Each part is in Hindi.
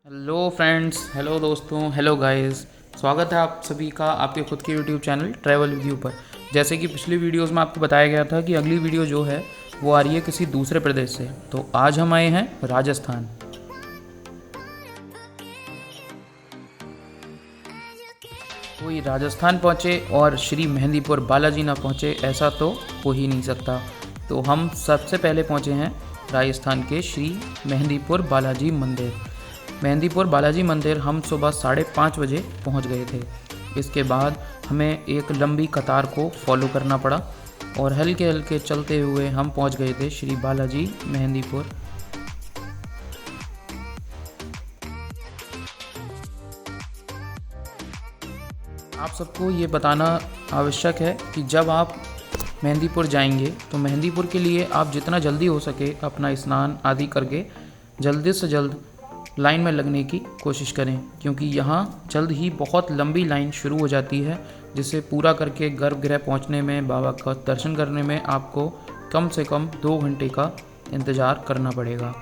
हेलो फ्रेंड्स, हेलो दोस्तों, हेलो गाइस। स्वागत है आप सभी का आपके खुद के YouTube channel travel with you पर। जैसे कि पिछली वीडियोस में आपको बताया गया था कि अगली वीडियो जो है वो आ रही है किसी दूसरे प्रदेश से। तो आज हम आए हैं राजस्थान। कोई राजस्थान पहुँचे और श्री मेहंदीपुर बालाजी ना पहुँचे, ऐसा तो हो ही नहीं सकता। तो हम सबसे पहले पहुँचे हैं राजस्थान के श्री मेहंदीपुर बालाजी मंदिर। मेहंदीपुर बालाजी मंदिर हम सुबह 5:30 बजे पहुंच गए थे। इसके बाद हमें एक लंबी कतार को फॉलो करना पड़ा और हल्के हल्के चलते हुए हम पहुंच गए थे श्री बालाजी मेहंदीपुर। आप सबको ये बताना आवश्यक है कि जब आप मेहंदीपुर जाएंगे तो मेहंदीपुर के लिए आप जितना जल्दी हो सके अपना स्नान आदि करके जल्दी से जल्द लाइन में लगने की कोशिश करें, क्योंकि यहाँ जल्द ही बहुत लंबी लाइन शुरू हो जाती है, जिसे पूरा करके गर्भगृह पहुँचने में, बाबा का दर्शन करने में आपको कम से कम 2 घंटे का इंतज़ार करना पड़ेगा।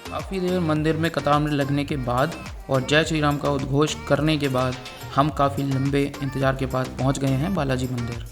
काफ़ी देर मंदिर में कतार में लगने के बाद और जय श्री राम का उद्घोष करने के बाद हम काफ़ी लंबे इंतज़ार के बाद पहुंच गए हैं बालाजी मंदिर।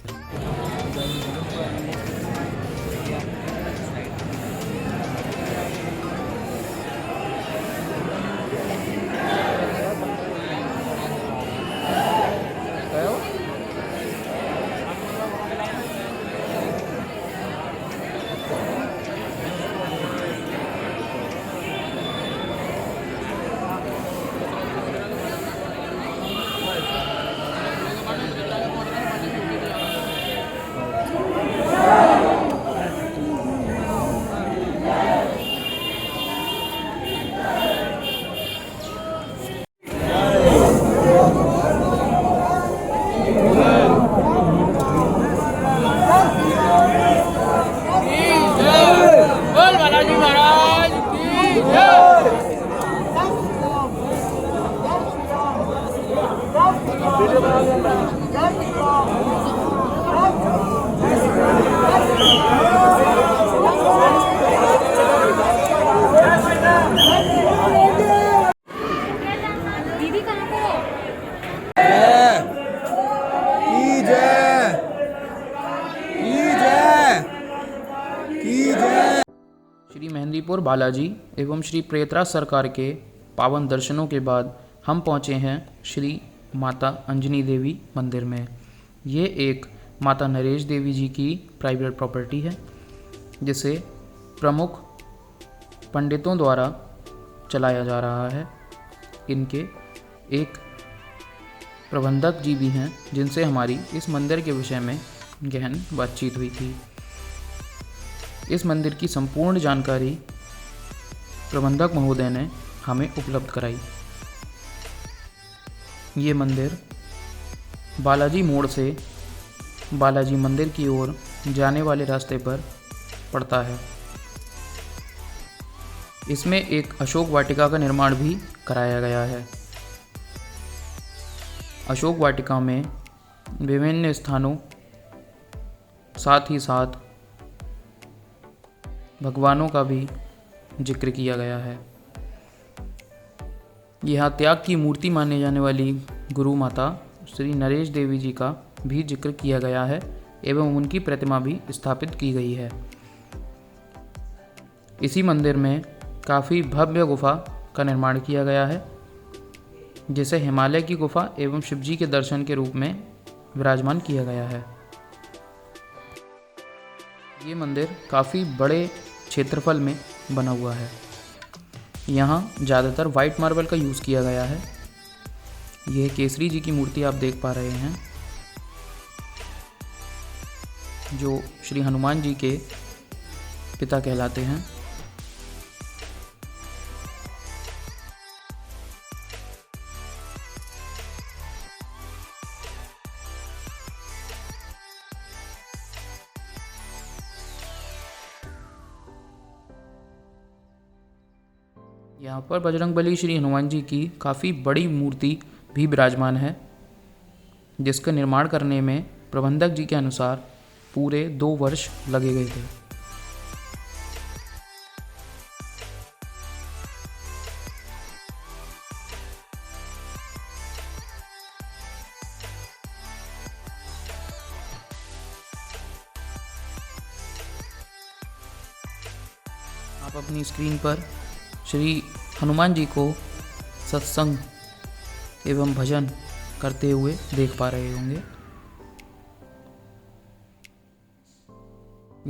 श्री मेहंदीपुर बालाजी एवं श्री प्रेतरा सरकार के पावन दर्शनों के बाद हम पहुँचे हैं श्री माता अंजनी देवी मंदिर में। ये एक माता नरेश देवी जी की प्राइवेट प्रॉपर्टी है, जिसे प्रमुख पंडितों द्वारा चलाया जा रहा है। इनके एक प्रबंधक जी भी हैं, जिनसे हमारी इस मंदिर के विषय में गहन बातचीत हुई थी। इस मंदिर की संपूर्ण जानकारी प्रबंधक महोदय ने हमें उपलब्ध कराई। ये मंदिर बालाजी मोड़ से बालाजी मंदिर की ओर जाने वाले रास्ते पर पड़ता है। इसमें एक अशोक वाटिका का निर्माण भी कराया गया है। अशोक वाटिका में विभिन्न स्थानों साथ ही साथ भगवानों का भी जिक्र किया गया है। यहाँ त्याग की मूर्ति माने जाने वाली गुरु माता श्री नरेश देवी जी का भी जिक्र किया गया है एवं उनकी प्रतिमा भी स्थापित की गई है। इसी मंदिर में काफ़ी भव्य गुफा का निर्माण किया गया है, जिसे हिमालय की गुफा एवं शिवजी के दर्शन के रूप में विराजमान किया गया है। ये मंदिर काफ़ी बड़े क्षेत्रफल में बना हुआ है। यहाँ ज़्यादातर वाइट मार्बल का यूज़ किया गया है। यह केसरी जी की मूर्ति आप देख पा रहे हैं, जो श्री हनुमान जी के पिता कहलाते हैं। यहाँ पर बजरंगबली श्री हनुमान जी की काफ़ी बड़ी मूर्ति भी विराजमान है, जिसका निर्माण करने में प्रबंधक जी के अनुसार पूरे 2 वर्ष लगे गए थे। आप अपनी स्क्रीन पर श्री हनुमान जी को सत्संग एवं भजन करते हुए देख पा रहे होंगे।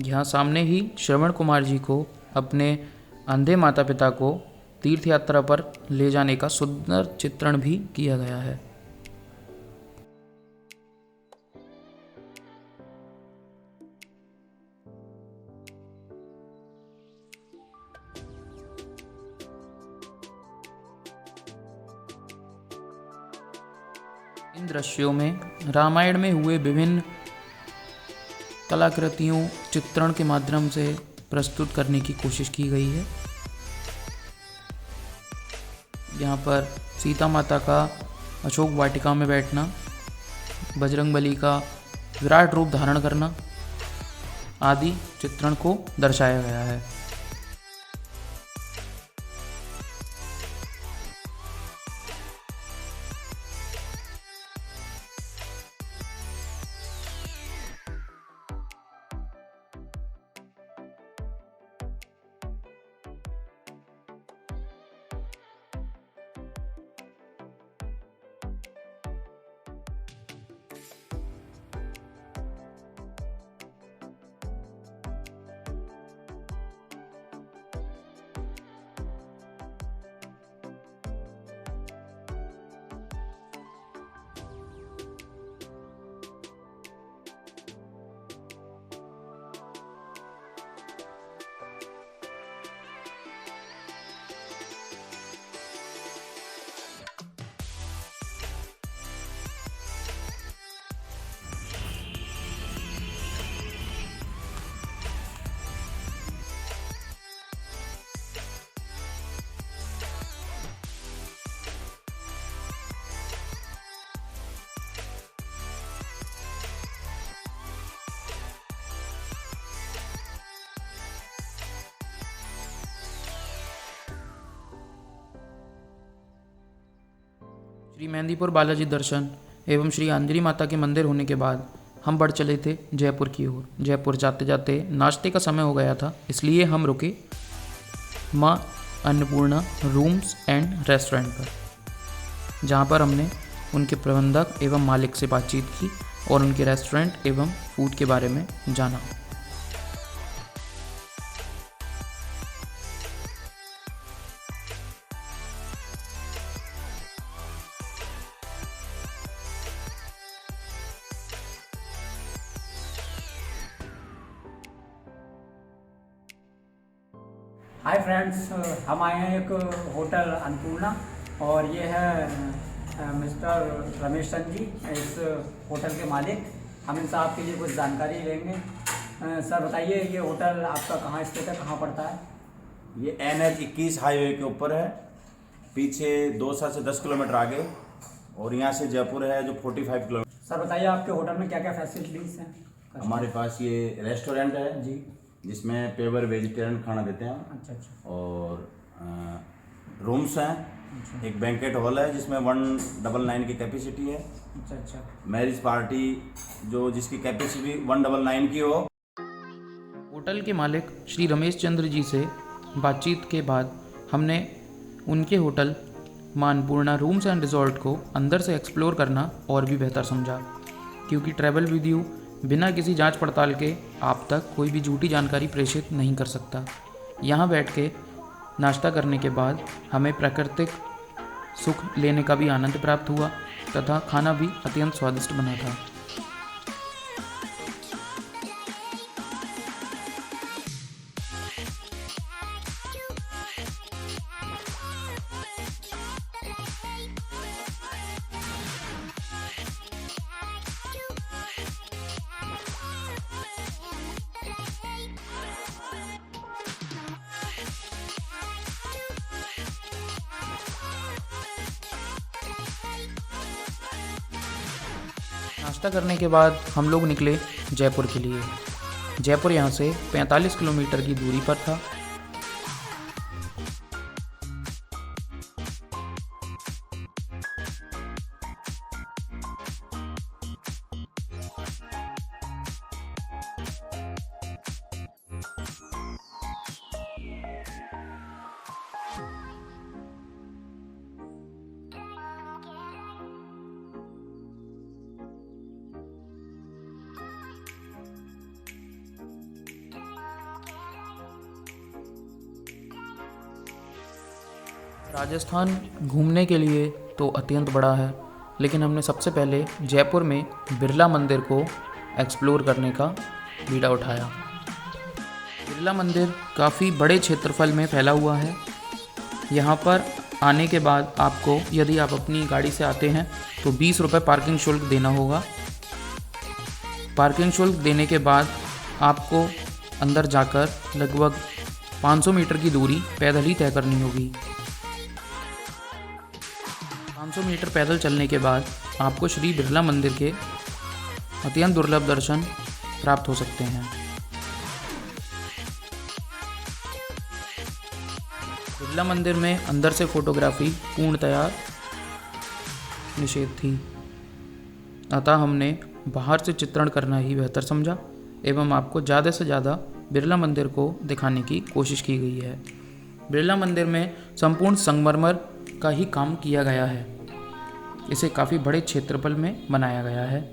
यहाँ सामने ही श्रवण कुमार जी को अपने अंधे माता पिता को तीर्थ यात्रा पर ले जाने का सुंदर चित्रण भी किया गया है। इन दृश्यों में रामायण में हुए विभिन्न कलाकृतियों चित्रण के माध्यम से प्रस्तुत करने की कोशिश की गई है। यहाँ पर सीता माता का अशोक वाटिका में बैठना, बजरंगबली का विराट रूप धारण करना आदि चित्रण को दर्शाया गया है। श्री मेहंदीपुर बालाजी दर्शन एवं श्री अंजनी माता के मंदिर होने के बाद हम बढ़ चले थे जयपुर की ओर। जयपुर जाते जाते नाश्ते का समय हो गया था, इसलिए हम रुके माँ अन्नपूर्णा रूम्स एंड रेस्टोरेंट पर, जहाँ पर हमने उनके प्रबंधक एवं मालिक से बातचीत की और उनके रेस्टोरेंट एवं फूड के बारे में जाना। हाय फ्रेंड्स, हम आए हैं एक होटल अन्नपूर्णा और ये है मिस्टर रमेश चंद जी, इस होटल के मालिक। हम इनसे आपके लिए कुछ जानकारी लेंगे। सर बताइए, ये होटल आपका कहाँ स्थित है, कहाँ पड़ता है? ये NH-21 हाईवे के ऊपर है, पीछे 2 से 10 किलोमीटर आगे, और यहाँ से जयपुर है जो 45 किलोमीटर। सर बताइए, आपके होटल में क्या क्या फैसिलिटीज़ हैं? हमारे पास ये रेस्टोरेंट है जी, जिसमें पेवर वेजिटेरियन खाना देते हैं। अच्छा। और रूम्स हैं, एक बैंकेट हॉल है जिसमें 199 की कैपेसिटी है। अच्छा। मैरिज पार्टी जो जिसकी कैपेसिटी 199 की हो। होटल के मालिक श्री रमेश चंद्र जी से बातचीत के बाद हमने उनके होटल माँ अन्नपूर्णा रूम्स एंड रिजॉर्ट को अंदर से एक्सप्लोर करना और भी बेहतर समझा, क्योंकि ट्रैवल विद यू बिना किसी जांच पड़ताल के आप तक कोई भी झूठी जानकारी प्रेषित नहीं कर सकता। यहाँ बैठ के नाश्ता करने के बाद हमें प्राकृतिक सुख लेने का भी आनंद प्राप्त हुआ तथा खाना भी अत्यंत स्वादिष्ट बना था। नाश्ता करने के बाद हम लोग निकले जयपुर के लिए। जयपुर यहाँ से 45 किलोमीटर की दूरी पर था। राजस्थान घूमने के लिए तो अत्यंत बड़ा है, लेकिन हमने सबसे पहले जयपुर में बिरला मंदिर को एक्सप्लोर करने का बीड़ा उठाया। बिरला मंदिर काफ़ी बड़े क्षेत्रफल में फैला हुआ है। यहाँ पर आने के बाद आपको, यदि आप अपनी गाड़ी से आते हैं तो 20 रुपये पार्किंग शुल्क देना होगा। पार्किंग शुल्क देने के बाद आपको अंदर जाकर लगभग 500 मीटर की दूरी पैदल ही तय करनी होगी। 500 मीटर पैदल चलने के बाद आपको श्री बिरला मंदिर के अत्यंत दुर्लभ दर्शन प्राप्त हो सकते हैं। बिरला मंदिर में अंदर से फोटोग्राफी पूर्णतया निषेध थी, अतः हमने बाहर से चित्रण करना ही बेहतर समझा एवं आपको ज़्यादा से ज़्यादा बिरला मंदिर को दिखाने की कोशिश की गई है। बिरला मंदिर में संपूर्ण संगमरमर का ही काम किया गया है। इसे काफ़ी बड़े क्षेत्रफल में बनाया गया है।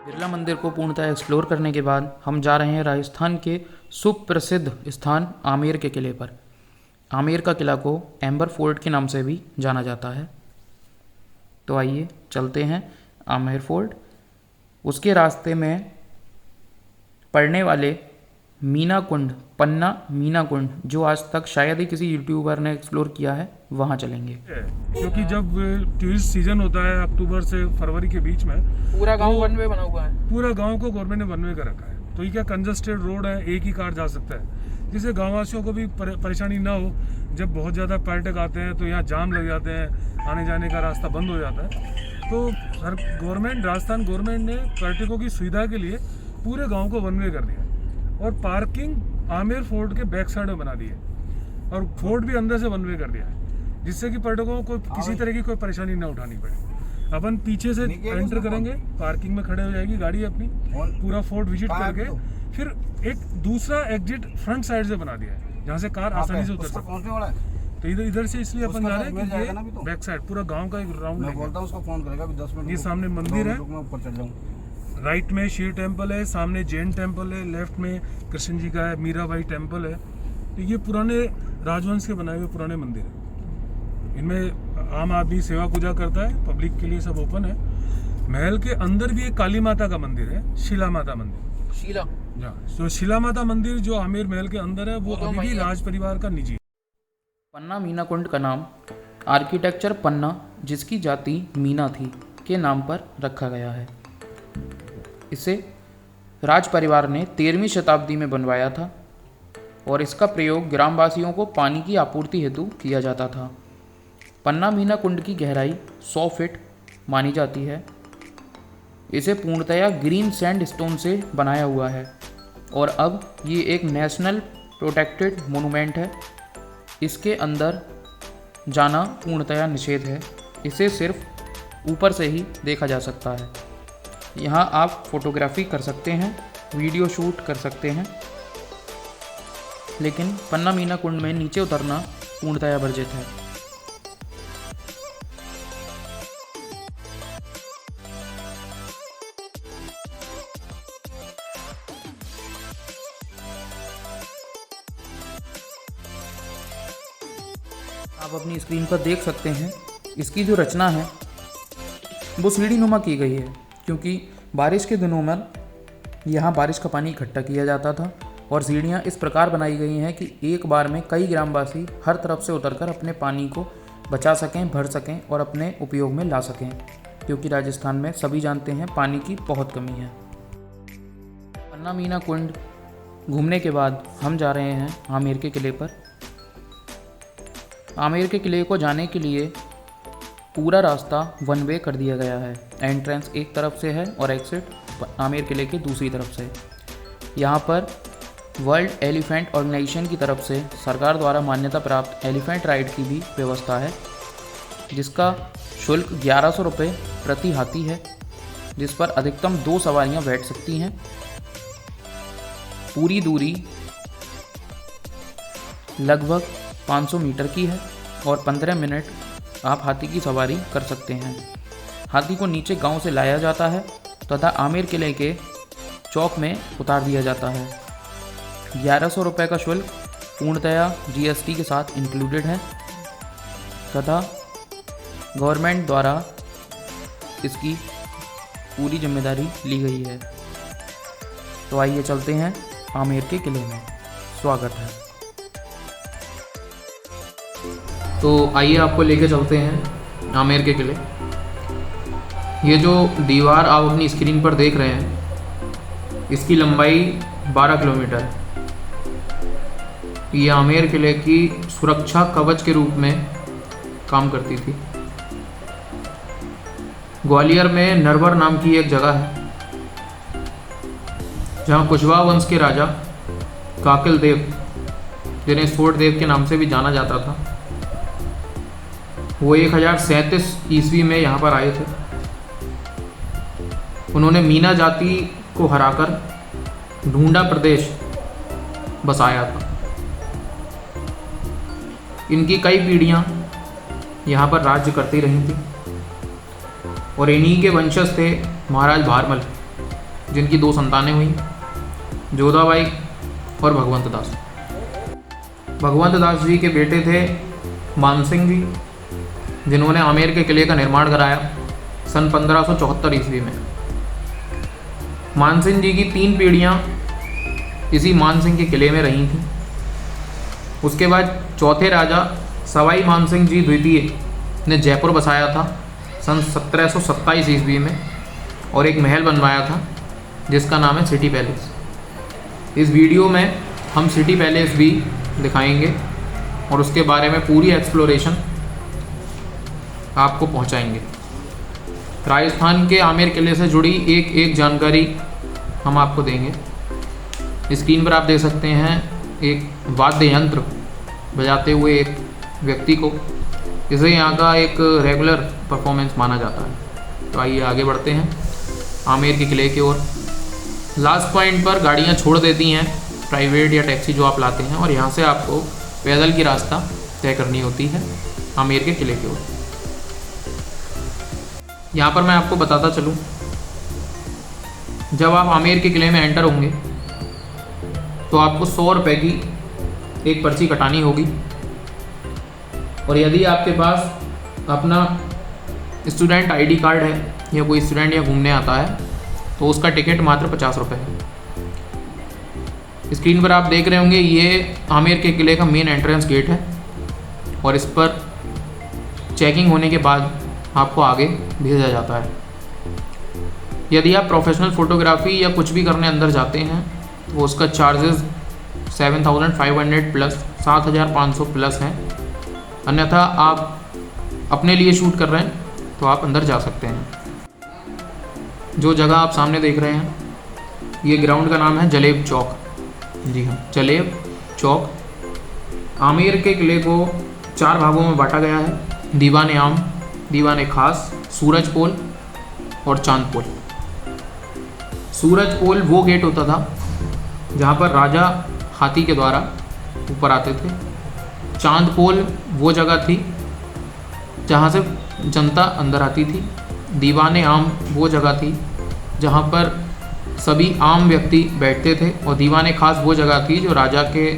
बिरला मंदिर को पूर्णतः एक्सप्लोर करने के बाद हम जा रहे हैं राजस्थान के सुप्रसिद्ध स्थान आमेर के किले पर। आमेर का किला को एम्बर फोर्ट के नाम से भी जाना जाता है। तो आइए चलते हैं आमेर फोर्ट। उसके रास्ते में पड़ने वाले मीना कुंड, पन्ना मीना कुंड, जो आज तक शायद ही किसी यूट्यूबर ने एक्सप्लोर किया है, वहाँ चलेंगे। क्योंकि जब टूरिस्ट सीजन होता है अक्टूबर से फरवरी के बीच में, पूरा गांव वन वे बना हुआ है। पूरा गांव को गवर्नमेंट ने वन वे कर रखा है। तो ये क्या कंजस्टेड रोड है, एक ही कार जा सकता है, जिससे गाँववासियों को भी परेशानी ना हो। जब बहुत ज़्यादा पर्यटक आते हैं तो यहाँ जाम लग जाते हैं, आने जाने का रास्ता बंद हो जाता है। तो राजस्थान गवर्नमेंट ने पर्यटकों की सुविधा के लिए पूरे गाँव को वन वे कर दिया और पार्किंग आमेर फोर्ट के बैक साइड में बना दी है और फोर्ट भी अंदर से वन वे कर दिया है, जिससे कि पर्यटकों को किसी तरह की कोई परेशानी ना उठानी पड़े। अपन पीछे से एंटर करेंगे, पार्किंग में खड़े हो जाएगी गाड़ी अपनी, पूरा फोर्ट विजिट करके फिर एक दूसरा एग्जिट फ्रंट साइड से बना दिया है, जहाँ से कार आसानी से उतर सकती। तो इधर से इसलिए अपन जा रहे हैं कि ये बैक साइड पूरा गाँव का एक राउंड। ये सामने मंदिर है, राइट में शिव टेम्पल है, सामने जैन टेम्पल है, लेफ्ट में कृष्ण जी का है, मीराबाई टेम्पल है। तो ये पुराने राजवंश के बनाए हुए पुराने मंदिर हैं। इनमें आम आदमी सेवा पूजा करता है, पब्लिक के लिए सब ओपन है। महल के अंदर भी एक काली माता का मंदिर है, शिला माता मंदिर। शीला, तो शिला माता मंदिर जो आमेर महल के अंदर है, वो अभी भी राज परिवार का निजी। पन्ना मीना कुंड का नाम आर्किटेक्चर पन्ना जिसकी जाति मीना थी, के नाम पर रखा गया है। इसे राज परिवार ने 13वीं शताब्दी में बनवाया था और इसका प्रयोग ग्रामवासियों को पानी की आपूर्ति हेतु किया जाता था। पन्ना मीना कुंड की गहराई 100 फीट मानी जाती है। इसे पूर्णतया ग्रीन सैंडस्टोन से बनाया हुआ है और अब ये एक नेशनल प्रोटेक्टेड मोनूमेंट है। इसके अंदर जाना पूर्णतया निषेध है। इसे सिर्फ ऊपर से ही देखा जा सकता है। यहाँ आप फोटोग्राफी कर सकते हैं, वीडियो शूट कर सकते हैं, लेकिन पन्ना मीना कुंड में नीचे उतरना पूर्णतया वर्जित है। आप अपनी स्क्रीन पर देख सकते हैं, इसकी जो रचना है वो सीढ़ी नुमा की गई है, क्योंकि बारिश के दिनों में यहाँ बारिश का पानी इकट्ठा किया जाता था और सीढ़ियाँ इस प्रकार बनाई गई हैं कि एक बार में कई ग्रामवासी हर तरफ से उतरकर अपने पानी को बचा सकें, भर सकें और अपने उपयोग में ला सकें, क्योंकि राजस्थान में सभी जानते हैं पानी की बहुत कमी है। पन्ना मीना कुंड घूमने के बाद हम जा रहे हैं आमेर के किले पर। आमेर के किले को जाने के लिए पूरा रास्ता वन वे कर दिया गया है। एंट्रेंस एक तरफ से है और एग्जिट आमेर किले की दूसरी तरफ से। यहाँ पर वर्ल्ड एलिफेंट ऑर्गेनाइजेशन की तरफ से सरकार द्वारा मान्यता प्राप्त एलिफेंट राइड की भी व्यवस्था है, जिसका शुल्क 1100 रुपये प्रति हाथी है, जिस पर अधिकतम 2 सवारियाँ बैठ सकती हैं। पूरी दूरी लगभग 500 मीटर की है और 15 मिनट आप हाथी की सवारी कर सकते हैं। हाथी को नीचे गांव से लाया जाता है तथा आमेर किले के चौक में उतार दिया जाता है। 1100 रुपये का शुल्क पूर्णतया GST के साथ इंक्लूडेड है तथा गवर्नमेंट द्वारा इसकी पूरी जिम्मेदारी ली गई है। तो आइए चलते हैं आमेर के किले में। स्वागत है। तो आइए आपको लेके चलते हैं आमेर के किले। ये जो दीवार आप अपनी स्क्रीन पर देख रहे हैं, इसकी लंबाई 12 किलोमीटर है। ये आमेर किले की सुरक्षा कवच के रूप में काम करती थी। ग्वालियर में नरवर नाम की एक जगह है जहाँ कुशवाहा वंश के राजा काकिल देव, जिन्हें स्फोट देव के नाम से भी जाना जाता था, वो 1037 ईस्वी में यहाँ पर आए थे। उन्होंने मीना जाति को हराकर ढूंढा प्रदेश बसाया था। इनकी कई पीढ़ियाँ यहाँ पर राज्य करती रही थी और इन्हीं के वंशज थे महाराज भारमल, जिनकी 2 संतानें हुई, जोधाबाई और भगवंत दास। भगवंत दास जी के बेटे थे मानसिंह जी, जिन्होंने आमेर के किले का निर्माण कराया सन 1574 ईस्वी में। मानसिंह जी की 3 पीढ़ियाँ इसी मानसिंह के किले में रही थीं। उसके बाद चौथे राजा सवाई मानसिंह जी द्वितीय ने जयपुर बसाया था सन 1727 ईस्वी में और एक महल बनवाया था जिसका नाम है सिटी पैलेस। इस वीडियो में हम सिटी पैलेस भी दिखाएंगे और उसके बारे में पूरी एक्सप्लोरेशन आपको पहुंचाएंगे। राजस्थान के आमेर किले से जुड़ी एक जानकारी हम आपको देंगे। स्क्रीन पर आप देख सकते हैं एक वाद्य यंत्र बजाते हुए एक व्यक्ति को। इसे यहाँ का एक रेगुलर परफॉर्मेंस माना जाता है। तो आइए आगे बढ़ते हैं आमेर के किले की ओर। लास्ट पॉइंट पर गाड़ियाँ छोड़ देती हैं, प्राइवेट या टैक्सी जो आप लाते हैं, और यहाँ से आपको पैदल की रास्ता तय करनी होती है आमेर के किले की ओर। यहाँ पर मैं आपको बताता चलूँ, जब आप आमेर के किले में एंटर होंगे तो आपको 100 रुपये की एक पर्ची कटानी होगी और यदि आपके पास अपना स्टूडेंट ID कार्ड है या कोई स्टूडेंट यहाँ घूमने आता है तो उसका टिकट मात्र 50 रुपये है। स्क्रीन पर आप देख रहे होंगे ये आमेर के किले का मेन एंट्रेंस गेट है और इस पर चेकिंग होने के बाद आपको आगे भेजा जाता है। यदि आप प्रोफेशनल फ़ोटोग्राफी या कुछ भी करने अंदर जाते हैं तो उसका चार्जेस 7,500 प्लस 7,500 प्लस है। अन्यथा आप अपने लिए शूट कर रहे हैं तो आप अंदर जा सकते हैं। जो जगह आप सामने देख रहे हैं, ये ग्राउंड का नाम है जलेब चौक। जी हाँ, जलेब चौक। आमेर के किले को 4 भागों में बांटा गया है: दीवान आम, दीवान खास, सूरज पोल और चांद पोल। सूरज पोल वो गेट होता था जहाँ पर राजा हाथी के द्वारा ऊपर आते थे। चांद पोल वो जगह थी जहाँ से जनता अंदर आती थी। दीवान आम वो जगह थी जहाँ पर सभी आम व्यक्ति बैठते थे। और दीवान खास वो जगह थी जो राजा के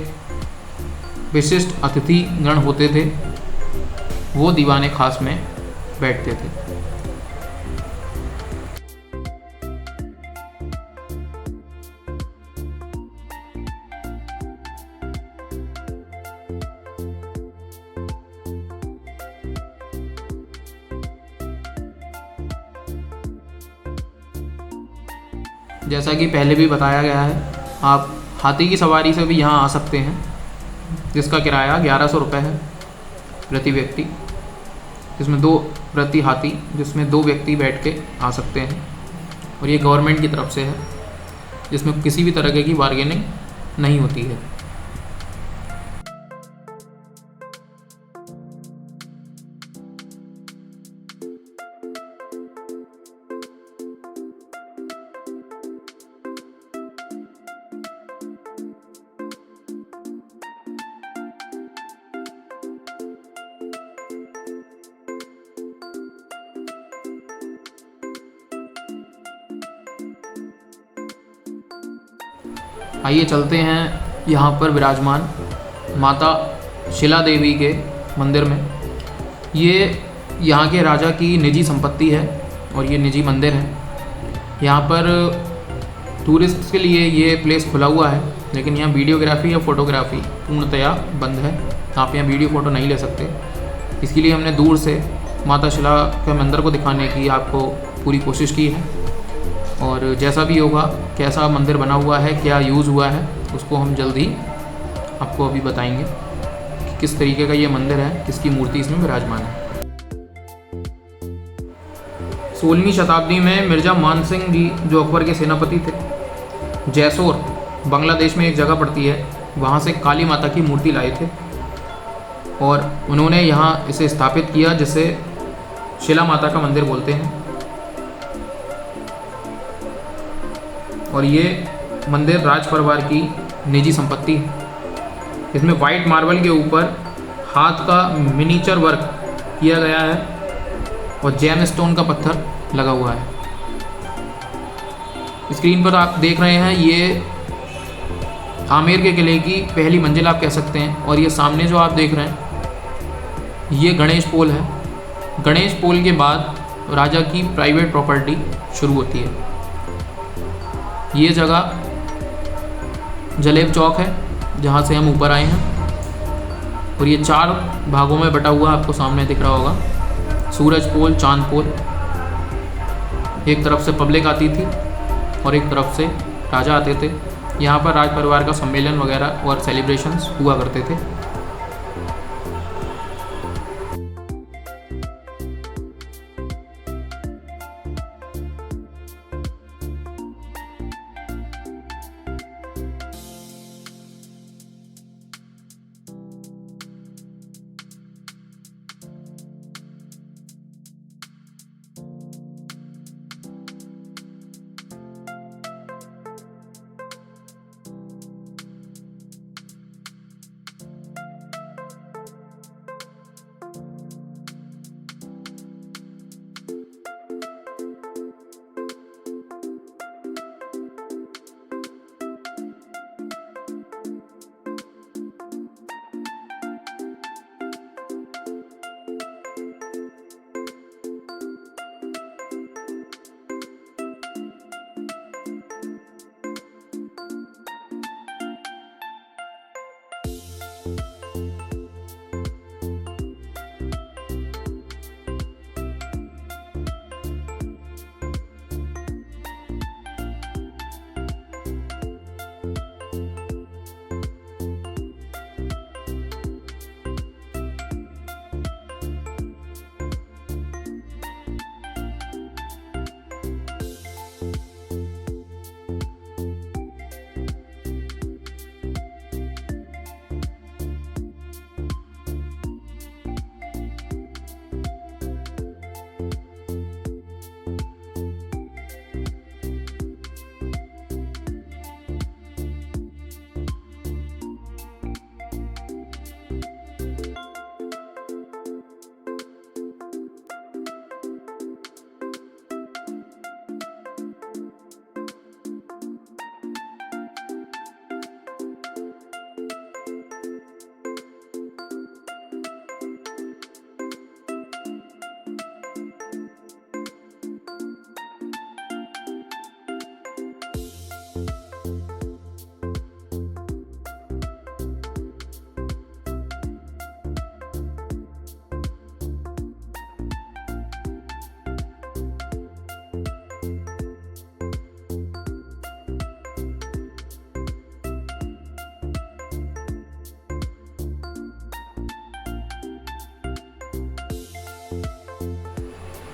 विशिष्ट अतिथि गण होते थे, वो दीवान खास में बैठते थे। जैसा कि पहले भी बताया गया है, आप हाथी की सवारी से भी यहाँ आ सकते हैं, जिसका किराया 1100 रुपये है प्रति व्यक्ति, जिसमें 2 प्रति हाथी, जिसमें 2 व्यक्ति बैठ के आ सकते हैं। और ये गवर्नमेंट की तरफ से है, जिसमें किसी भी तरह की बार्गेनिंग नहीं होती है। आइए चलते हैं यहाँ पर विराजमान माता शिला देवी के मंदिर में। ये यहाँ के राजा की निजी संपत्ति है और ये निजी मंदिर है। यहाँ पर टूरिस्ट के लिए ये प्लेस खुला हुआ है, लेकिन यहाँ वीडियोग्राफी या फोटोग्राफी पूर्णतया बंद है। आप यहाँ वीडियो फ़ोटो नहीं ले सकते। इसके लिए हमने दूर से माता शिला के मंदिर को दिखाने की आपको पूरी कोशिश की है। और जैसा भी होगा, कैसा मंदिर बना हुआ है, क्या यूज़ हुआ है, उसको हम जल्दी आपको अभी बताएंगे कि किस तरीके का ये मंदिर है, किसकी मूर्ति इसमें विराजमान है। 16वीं शताब्दी में मिर्ज़ा मान सिंह जी, जो अकबर के सेनापति थे, जैसोर बांग्लादेश में एक जगह पड़ती है, वहाँ से काली माता की मूर्ति लाए थे और उन्होंने यहाँ इसे स्थापित किया, जिसे शिला माता का मंदिर बोलते हैं। और ये मंदिर राज परिवार की निजी संपत्ति है। इसमें वाइट मार्बल के ऊपर हाथ का मिनीचर वर्क किया गया है और जेम स्टोन का पत्थर लगा हुआ है। स्क्रीन पर आप देख रहे हैं, ये आमेर के किले की पहली मंजिल आप कह सकते हैं। और ये सामने जो आप देख रहे हैं, ये गणेश पोल है। गणेश पोल के बाद राजा की प्राइवेट प्रॉपर्टी शुरू होती है। ये जगह जलेब चौक है, जहाँ से हम ऊपर आए हैं। और ये 4 भागों में बटा हुआ आपको सामने दिख रहा होगा। सूरज पोल, चांद पोल, एक तरफ से पब्लिक आती थी और एक तरफ से राजा आते थे। यहाँ पर राज परिवार का सम्मेलन वगैरह और सेलिब्रेशंस हुआ करते थे।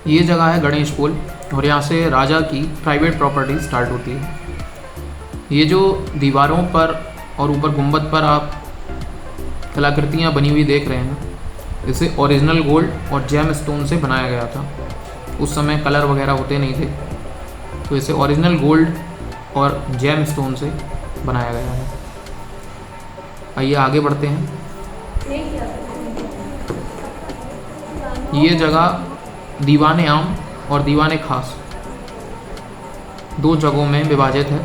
ये जगह है गणेश पोल और यहाँ से राजा की प्राइवेट प्रॉपर्टी स्टार्ट होती है। ये जो दीवारों पर और ऊपर गुंबद पर आप कलाकृतियाँ बनी हुई देख रहे हैं, इसे ओरिजिनल गोल्ड और जेम स्टोन से बनाया गया था। उस समय कलर वगैरह होते नहीं थे, तो इसे ओरिजिनल गोल्ड और जेम स्टोन से बनाया गया है। आइए आगे बढ़ते हैं। ये जगह दीवाने आम और दीवाने खास दो जगहों में विभाजित है।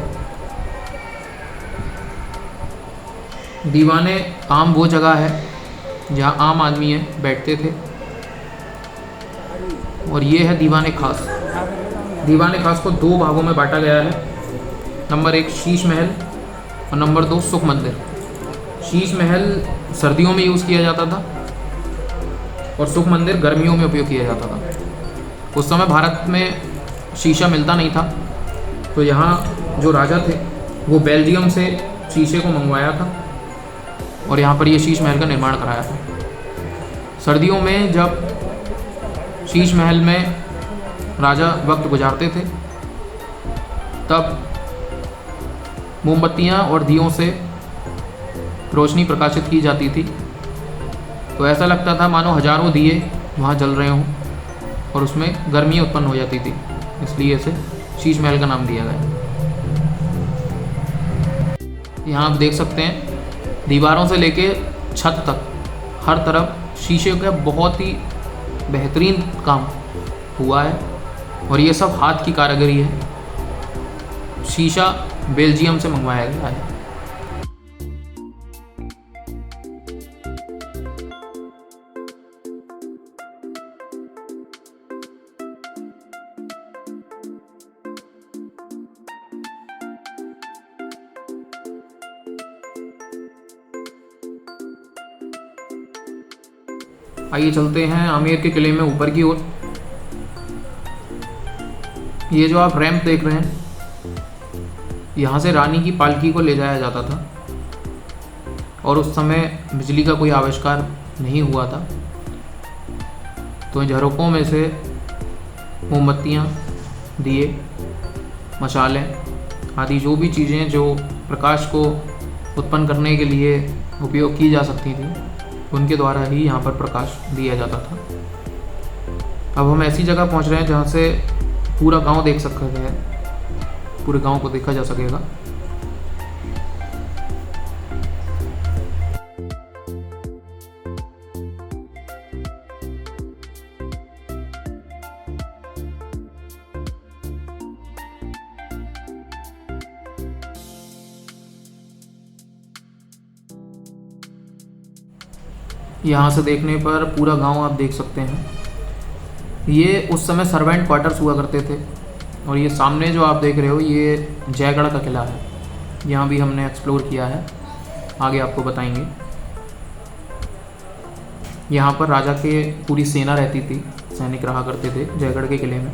दीवाने आम वो जगह है जहाँ आम आदमी बैठते थे, और ये है दीवाने खास। दीवाने खास को दो भागों में बांटा गया है। नंबर 1 शीश महल और नंबर 2 सुख मंदिर। शीश महल सर्दियों में यूज़ किया जाता था और सुख मंदिर गर्मियों में उपयोग किया जाता था। उस समय भारत में शीशा मिलता नहीं था, तो यहाँ जो राजा थे वो बेल्जियम से शीशे को मंगवाया था और यहाँ पर ये शीश महल का निर्माण कराया था। सर्दियों में जब शीश महल में राजा वक्त गुजारते थे, तब मोमबत्तियाँ और दियों से रोशनी प्रकाशित की जाती थी, तो ऐसा लगता था मानो हजारों दिए वहाँ जल रहे हों और उसमें गर्मी उत्पन्न हो जाती थी, इसलिए इसे शीश महल का नाम दिया गया। यहाँ आप देख सकते हैं दीवारों से लेके छत तक हर तरफ शीशे का बहुत ही बेहतरीन काम हुआ है, और ये सब हाथ की कारीगरी है। शीशा बेल्जियम से मंगवाया गया है। आइए चलते हैं आमेर के किले में ऊपर की ओर। ये जो आप रैंप देख रहे हैं, यहाँ से रानी की पालकी को ले जाया जाता था, और उस समय बिजली का कोई आविष्कार नहीं हुआ था, तो इन झरोकों में से मोमबत्तियाँ, दिए, मशालें आदि जो भी चीज़ें जो प्रकाश को उत्पन्न करने के लिए उपयोग की जा सकती थी, उनके द्वारा ही यहाँ पर प्रकाश दिया जाता था। अब हम ऐसी जगह पहुँच रहे हैं जहाँ से पूरा गांव देख सकता है, पूरे गांव को देखा जा सकेगा। यहाँ से देखने पर पूरा गांव आप देख सकते हैं। ये उस समय सर्वेंट क्वार्टर्स हुआ करते थे, और ये सामने जो आप देख रहे हो ये जयगढ़ का किला है। यहाँ भी हमने एक्सप्लोर किया है, आगे आपको बताएंगे। यहाँ पर राजा के पूरी सेना रहती थी, सैनिक रहा करते थे जयगढ़ के किले में।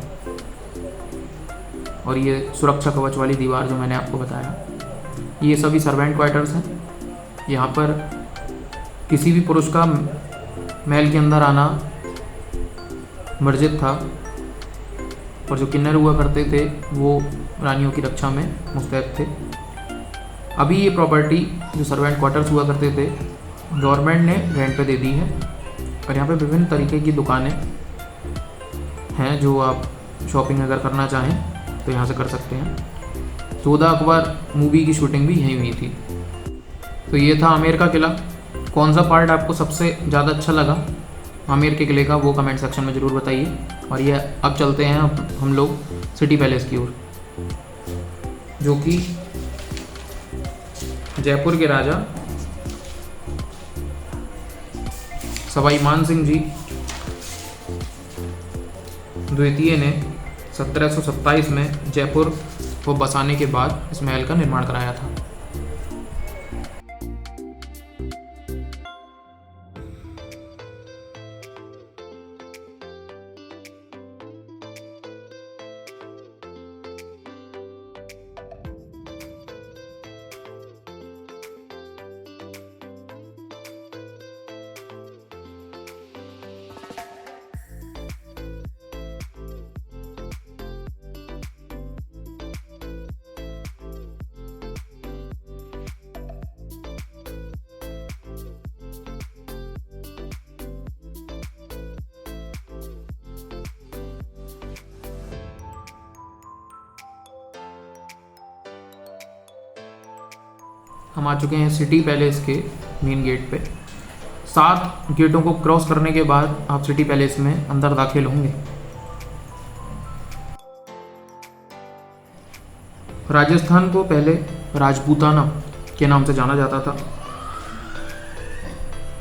और ये सुरक्षा कवच वाली दीवार जो मैंने आपको बताया, ये सभी सर्वेंट क्वार्टर्स हैं। यहाँ पर किसी भी पुरुष का महल के अंदर आना वर्जित था, और जो किन्नर हुआ करते थे वो रानियों की रक्षा में मुस्तैद थे। अभी ये प्रॉपर्टी जो सर्वेंट क्वार्टर्स हुआ करते थे, गवर्नमेंट ने रेंट पे दे दी है, और यहाँ पे विभिन्न तरीके की दुकानें हैं। जो आप शॉपिंग अगर करना चाहें तो यहाँ से कर सकते हैं। 14 अकबर मूवी की शूटिंग भी यहीं हुई थी। तो ये था आमेर का किला। कौन सा पार्ट आपको सबसे ज़्यादा अच्छा लगा आमेर के किले का, वो कमेंट सेक्शन में ज़रूर बताइए। और ये अब चलते हैं हम लोग सिटी पैलेस की ओर, जो कि जयपुर के राजा सवाई मान सिंह जी द्वितीय ने 1727 में जयपुर को बसाने के बाद इस महल का निर्माण कराया था। हम आ चुके हैं सिटी पैलेस के मेन गेट पे। 7 गेटों को क्रॉस करने के बाद आप सिटी पैलेस में अंदर दाखिल होंगे। राजस्थान को पहले राजपूताना के नाम से जाना जाता था।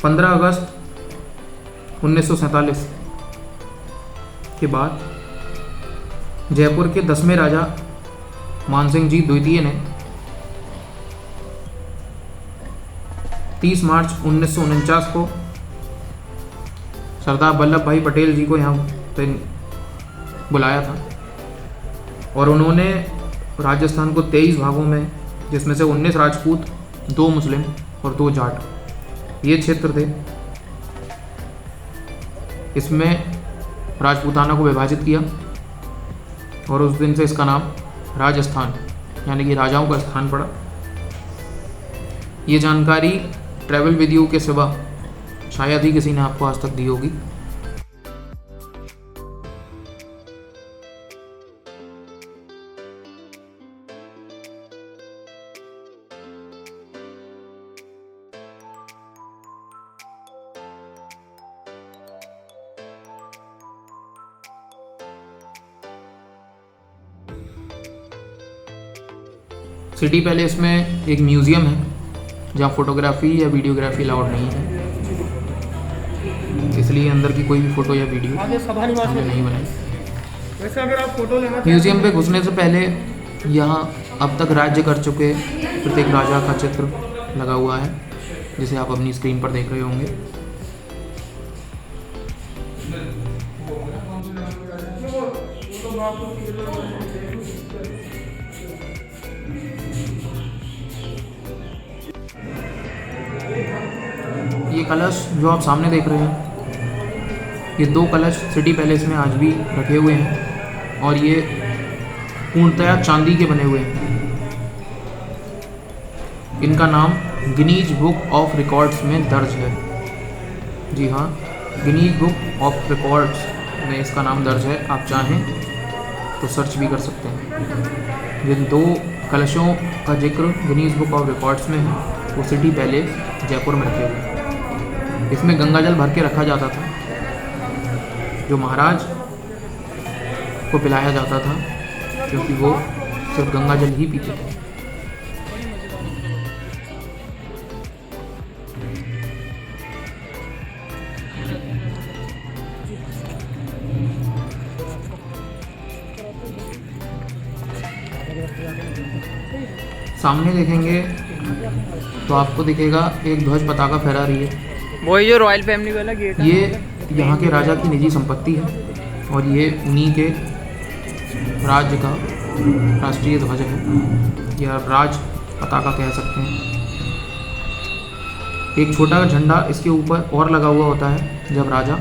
15 अगस्त 1947 के बाद जयपुर के 10वें राजा मानसिंह जी द्वितीय ने 30 मार्च 1949 को सरदार वल्लभ भाई पटेल जी को यहाँ पे बुलाया था और उन्होंने राजस्थान को 23 भागों में, जिसमें से 19 राजपूत, 2 मुस्लिम और 2 जाट ये क्षेत्र थे, इसमें राजपूताना को विभाजित किया और उस दिन से इसका नाम राजस्थान यानी कि राजाओं का स्थान पड़ा। ये जानकारी ट्रैवल वीडियो के सिवा शायद ही किसी ने आपको आज तक दी होगी। सिटी पैलेस में एक म्यूज़ियम है जहाँ फोटोग्राफी या वीडियोग्राफी अलाउड नहीं है, इसलिए अंदर की कोई भी फ़ोटो या वीडियो हमने नहीं बनाई। वैसे अगर आप फोटो लेना म्यूज़ियम पे घुसने से पहले यहाँ अब तक राज्य कर चुके प्रत्येक राजा का चित्र लगा हुआ है, जिसे आप अपनी स्क्रीन पर देख रहे होंगे। ये कलश जो आप सामने देख रहे हैं, ये 2 कलश सिटी पैलेस में आज भी रखे हुए हैं और ये पूर्णतया चांदी के बने हुए हैं। इनका नाम गिनीज बुक ऑफ रिकॉर्ड्स में दर्ज है। जी हाँ, गिनीज बुक ऑफ रिकॉर्ड्स में इसका नाम दर्ज है। आप चाहें तो सर्च भी कर सकते हैं। जिन 2 कलशों का जिक्र गिनीज बुक ऑफ रिकॉर्ड्स में है वो सिटी पैलेस जयपुर में रखे हुए हैं। इसमें गंगा जल भर के रखा जाता था, जो महाराज को पिलाया जाता था, क्योंकि वो सिर्फ गंगा जल ही पीते थे। सामने देखेंगे तो आपको दिखेगा एक ध्वज पताका फहरा रही है। वही जो रॉयल फैमिली वाला गेट है, ये यहाँ के राजा की निजी संपत्ति है और ये उन्हीं के राज्य का राष्ट्रीय ध्वज है या राज पताका कह सकते हैं। एक छोटा झंडा इसके ऊपर और लगा हुआ होता है जब राजा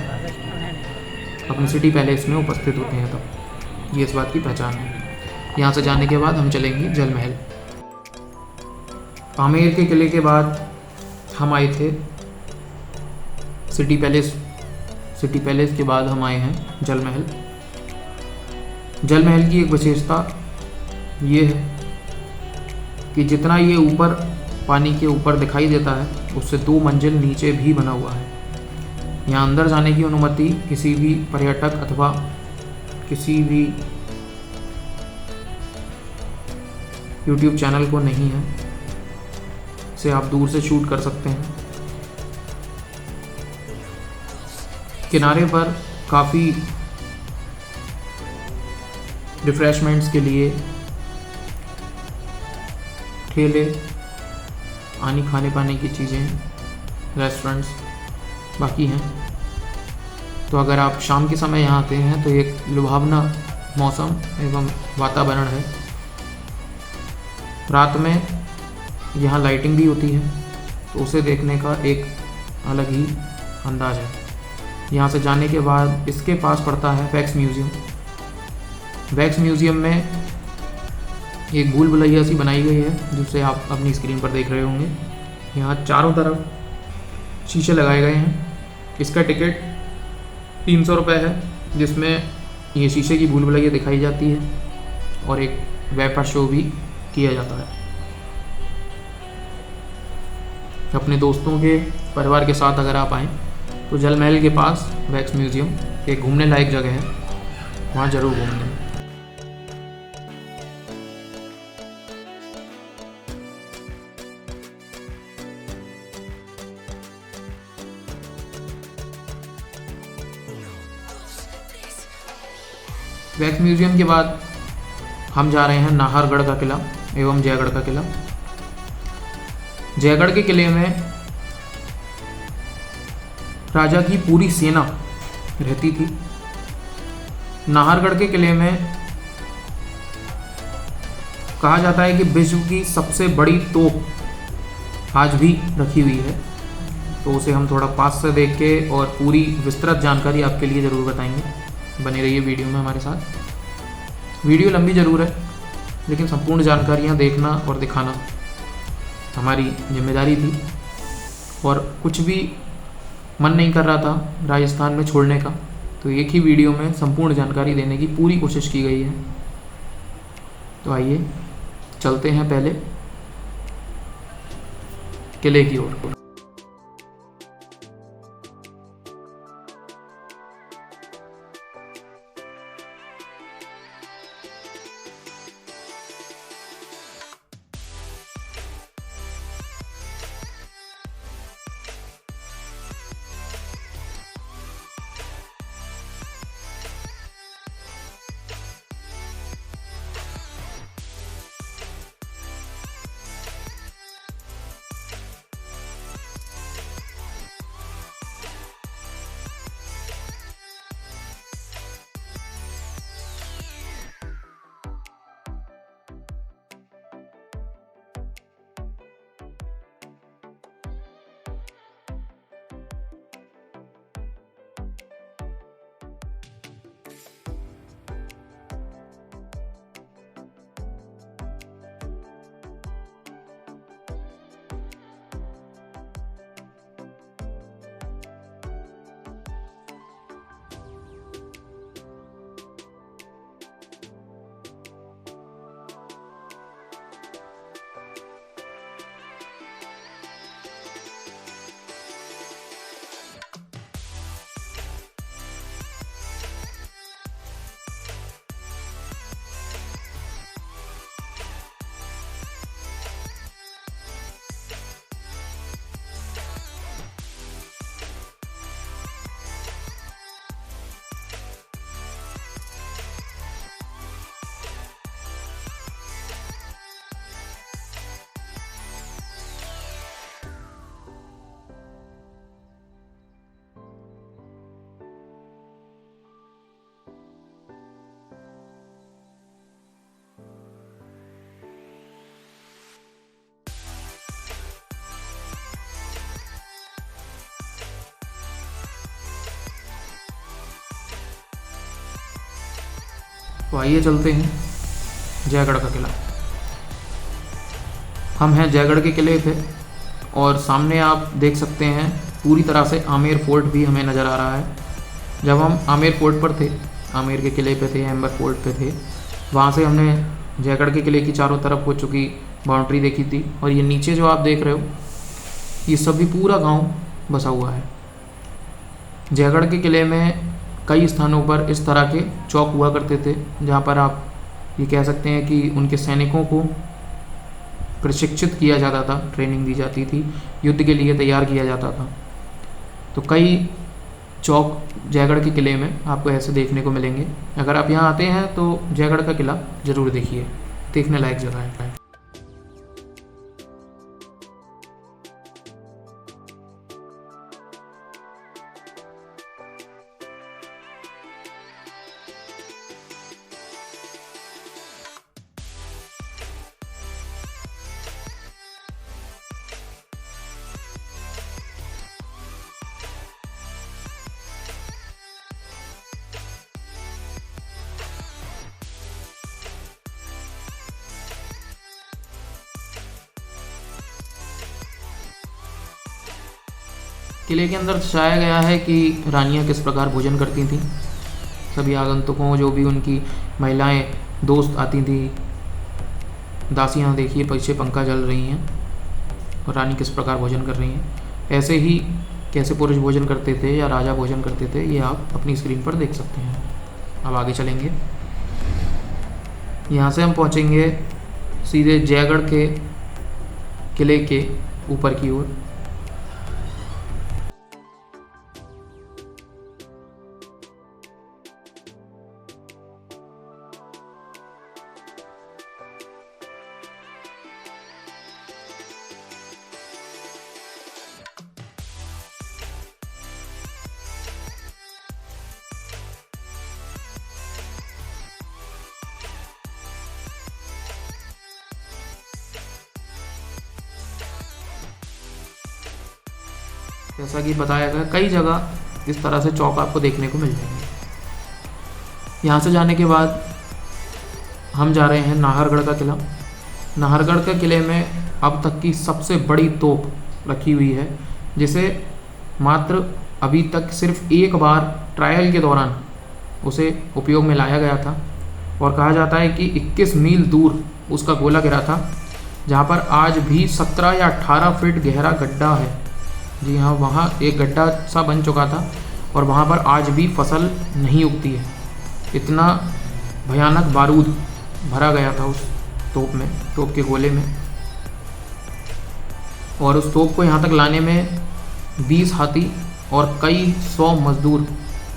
अपने सिटी पैलेस में उपस्थित होते हैं, तब ये इस बात की पहचान है। यहाँ से जाने के बाद हम चलेंगे जल महल। आमेर के किले के बाद हम आए थे सिटी पैलेस के बाद हम आए हैं जल महल। जल महल की एक विशेषता ये है कि जितना ये ऊपर पानी के ऊपर दिखाई देता है, उससे 2 मंजिल नीचे भी बना हुआ है। यहाँ अंदर जाने की अनुमति किसी भी पर्यटक अथवा किसी भी यूट्यूब चैनल को नहीं है। इसे आप दूर से शूट कर सकते हैं। किनारे पर काफ़ी रिफ्रेशमेंट्स के लिए ठेले, खाने पाने की चीज़ें, रेस्टोरेंट्स बाकी हैं। तो अगर आप शाम के समय यहाँ आते हैं तो एक लुभावना मौसम एवं वातावरण है। रात में यहाँ लाइटिंग भी होती है, तो उसे देखने का एक अलग ही अंदाज है। यहाँ से जाने के बाद इसके पास पड़ता है वैक्स म्यूज़ियम। वैक्स म्यूज़ियम में एक भूल भुलैया सी बनाई गई है, जिसे आप अपनी स्क्रीन पर देख रहे होंगे। यहाँ चारों तरफ शीशे लगाए गए हैं। इसका टिकट 300 रुपये है, जिसमें ये शीशे की भूल भुलैया दिखाई जाती है और एक वेपर शो भी किया जाता है। अपने दोस्तों के परिवार के साथ अगर आप आएँ तो जल महल के पास वैक्स म्यूज़ियम एक घूमने लायक जगह है, वहाँ ज़रूर घूमना। वैक्स म्यूज़ियम के बाद हम जा रहे हैं नाहरगढ़ का किला एवं जयगढ़ का किला। जयगढ़ के किले में राजा की पूरी सेना रहती थी। नाहरगढ़ के किले में कहा जाता है कि विश्व की सबसे बड़ी तोप आज भी रखी हुई है, तो उसे हम थोड़ा पास से देख के और पूरी विस्तृत जानकारी आपके लिए ज़रूर बताएंगे। बने रहिए वीडियो में हमारे साथ। वीडियो लंबी ज़रूर है, लेकिन संपूर्ण जानकारियाँ देखना और दिखाना हमारी जिम्मेदारी थी, और कुछ भी मन नहीं कर रहा था राजस्थान में छोड़ने का, तो एक ही वीडियो में संपूर्ण जानकारी देने की पूरी कोशिश की गई है। तो आइए चलते हैं पहले किले की ओर। तो आइए चलते हैं जयगढ़ का किला। हम हैं जयगढ़ के किले पे, और सामने आप देख सकते हैं पूरी तरह से आमेर फोर्ट भी हमें नज़र आ रहा है। जब हम आमेर फोर्ट पर थे, आमेर के किले पे थे, एम्बर फोर्ट पे थे, वहाँ से हमने जयगढ़ के किले की चारों तरफ हो चुकी बाउंड्री देखी थी। और ये नीचे जो आप देख रहे हो, ये सभी पूरा गांव बसा हुआ है। जयगढ़ के किले में कई स्थानों पर इस तरह के चौक हुआ करते थे, जहाँ पर आप ये कह सकते हैं कि उनके सैनिकों को प्रशिक्षित किया जाता था, ट्रेनिंग दी जाती थी, युद्ध के लिए तैयार किया जाता था। तो कई चौक जयगढ़ के किले में आपको ऐसे देखने को मिलेंगे। अगर आप यहाँ आते हैं तो जयगढ़ का किला ज़रूर देखिए, देखने लायक जगह है। किले के अंदर दर्शाया गया है कि रानियां किस प्रकार भोजन करती थीं। सभी आगंतुकों, जो भी उनकी महिलाएं दोस्त आती थी, दासियां देखिए पीछे पंखा चल रही हैं, रानी किस प्रकार भोजन कर रही हैं। ऐसे ही कैसे पुरुष भोजन करते थे या राजा भोजन करते थे, ये आप अपनी स्क्रीन पर देख सकते हैं। अब आगे चलेंगे। यहाँ से हम पहुँचेंगे सीधे जयगढ़ के किले के ऊपर की ओर। जैसा कि बताया गया, कई जगह इस तरह से चौक आपको देखने को मिल जाएंगे। यहाँ से जाने के बाद हम जा रहे हैं नाहरगढ़ का किला। नाहरगढ़ के किले में अब तक की सबसे बड़ी तोप रखी हुई है, जिसे मात्र अभी तक सिर्फ एक बार ट्रायल के दौरान उसे उपयोग में लाया गया था, और कहा जाता है कि 21 मील दूर उसका गोला गिरा था, जहाँ पर आज भी 17 या 18 फीट गहरा गड्ढा है। जी हाँ, वहाँ एक गड्ढा सा बन चुका था और वहाँ पर आज भी फसल नहीं उगती है। इतना भयानक बारूद भरा गया था उस तोप में, तोप के गोले में। और उस तोप को यहाँ तक लाने में 20 हाथी और कई 100 मजदूर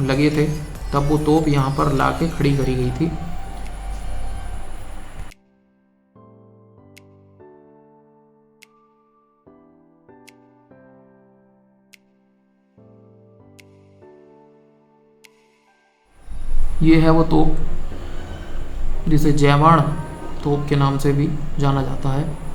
लगे थे, तब वो तोप यहाँ पर ला के खड़ी करी गई थी। ये है वो तोप जिसे जयवाण तोप के नाम से भी जाना जाता है।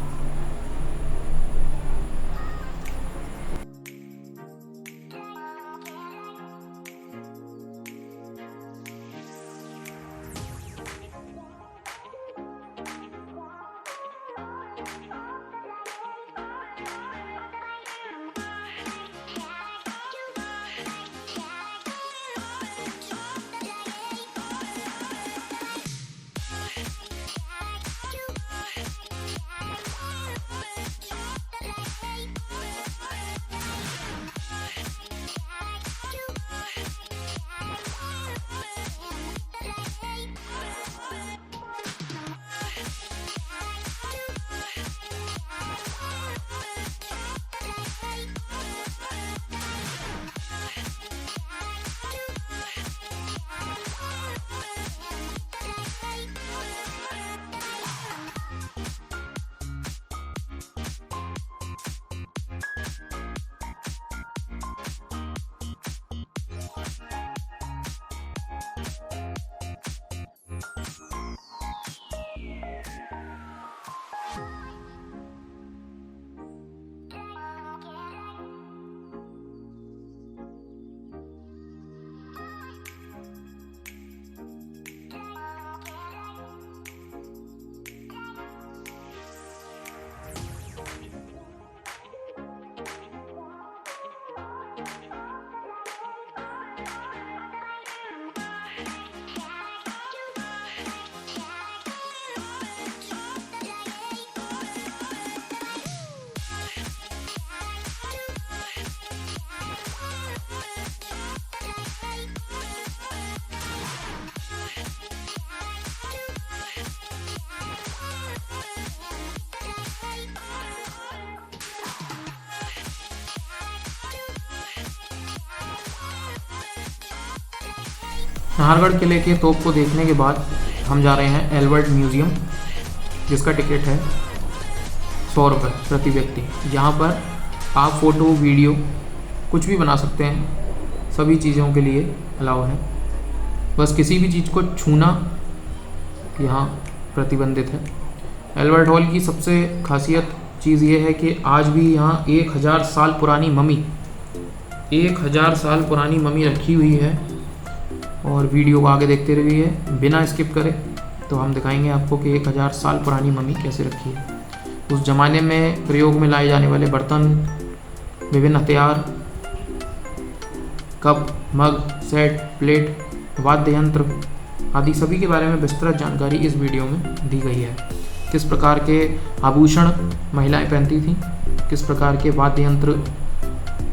नाहरगढ़ किले के तोप को देखने के बाद हम जा रहे हैं एल्बर्ट म्यूज़ियम, जिसका टिकट है 100 रुपये प्रति व्यक्ति। यहाँ पर आप फ़ोटो वीडियो कुछ भी बना सकते हैं, सभी चीज़ों के लिए अलाउ है। बस किसी भी चीज़ को छूना यहाँ प्रतिबंधित है। एल्बर्ट हॉल की सबसे खासियत चीज़ ये है कि आज भी यहाँ 1000 साल पुरानी ममी 1000 साल पुरानी ममी रखी हुई है। और वीडियो को आगे देखते रहिए बिना स्किप करे, तो हम दिखाएंगे आपको कि 1000 साल पुरानी ममी कैसे रखी है। उस ज़माने में प्रयोग में लाए जाने वाले बर्तन, विभिन्न हथियार, कप, मग, सेट, प्लेट, वाद्य यंत्र आदि सभी के बारे में विस्तृत जानकारी इस वीडियो में दी गई है। किस प्रकार के आभूषण महिलाएं पहनती थीं, किस प्रकार के वाद्य यंत्र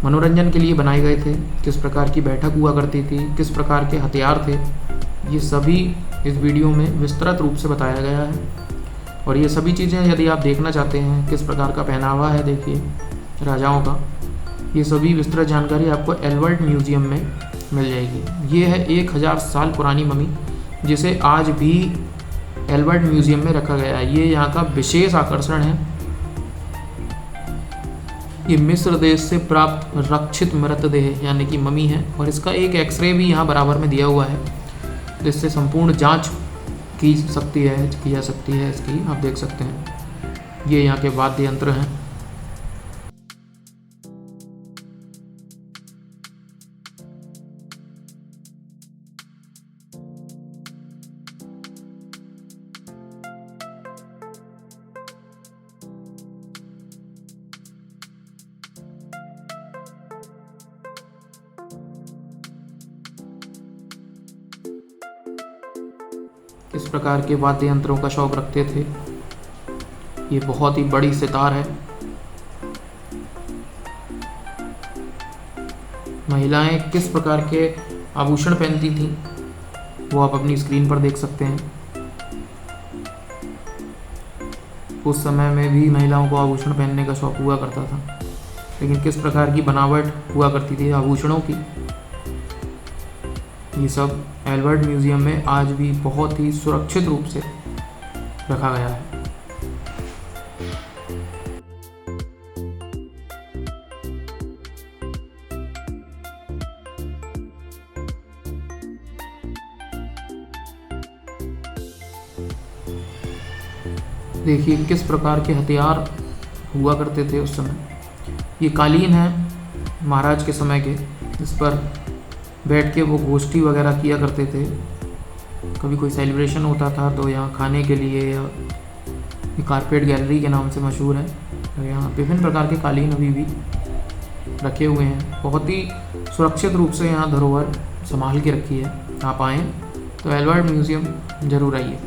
मनोरंजन के लिए बनाए गए थे, किस प्रकार की बैठक हुआ करती थी, किस प्रकार के हथियार थे, ये सभी इस वीडियो में विस्तृत रूप से बताया गया है। और ये सभी चीज़ें यदि आप देखना चाहते हैं, किस प्रकार का पहनावा है देखिए राजाओं का, ये सभी विस्तृत जानकारी आपको एल्बर्ट म्यूजियम में मिल जाएगी। ये है 1000 साल पुरानी मम्मी, जिसे आज भी एल्बर्ट म्यूजियम में रखा गया है। ये यहाँ का विशेष आकर्षण है। ये मिस्र देश से प्राप्त रक्षित मृतदेह यानी कि मम्मी है, और इसका एक एक्सरे भी यहाँ बराबर में दिया हुआ है, जिससे संपूर्ण जांच की जा सकती है इसकी। आप देख सकते हैं ये यहाँ के वाद्य यंत्र हैं। किस प्रकार के वाद्य यंत्रों का शौक रखते थे। ये बहुत ही बड़ी सितार है। महिलाएं किस प्रकार के आभूषण पहनती थीं वो आप अपनी स्क्रीन पर देख सकते हैं। उस समय में भी महिलाओं को आभूषण पहनने का शौक हुआ करता था, लेकिन किस प्रकार की बनावट हुआ करती थी आभूषणों की, ये सब एल्बर्ट म्यूजियम में आज भी बहुत ही सुरक्षित रूप से रखा गया है। देखिए किस प्रकार के हथियार हुआ करते थे उस समय। ये कालीन है महाराज के समय के, इस पर बैठ के वो गोष्ठी वगैरह किया करते थे। कभी कोई सेलिब्रेशन होता था तो यहाँ खाने के लिए, ये कारपेट गैलरी के नाम से मशहूर है। तो यहाँ विभिन्न प्रकार के कालीन अभी भी रखे हुए हैं। बहुत ही सुरक्षित रूप से यहाँ धरोहर संभाल के रखी है। आप आएँ तो एल्बर्ट म्यूज़ियम ज़रूर आइए।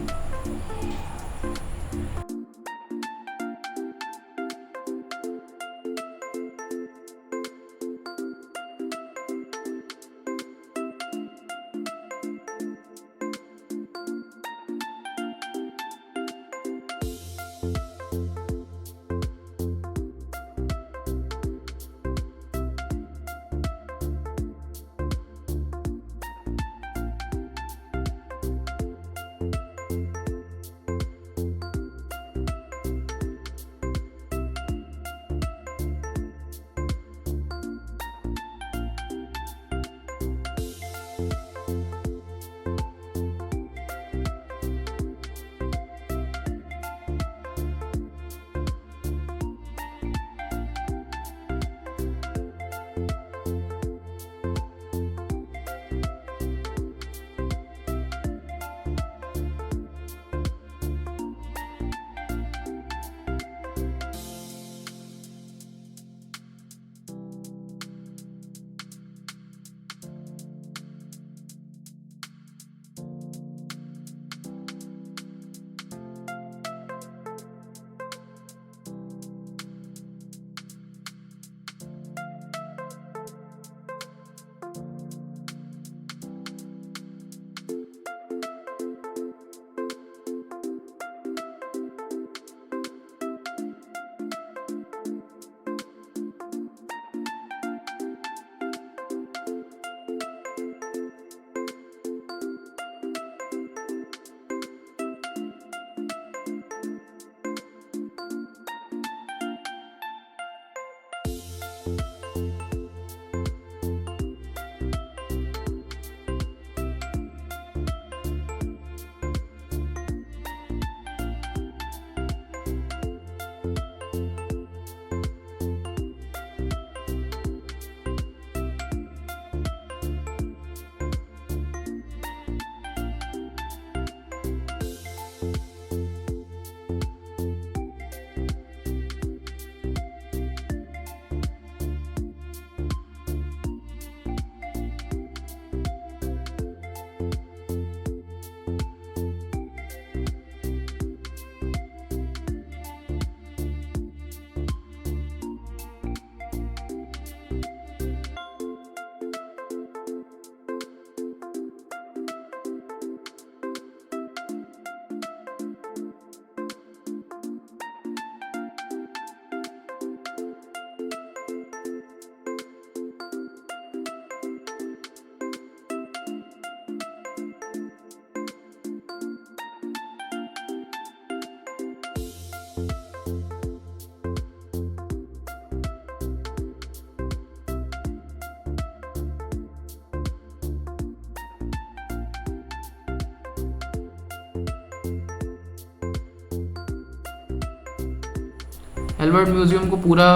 एल्बर्ट म्यूज़ियम को पूरा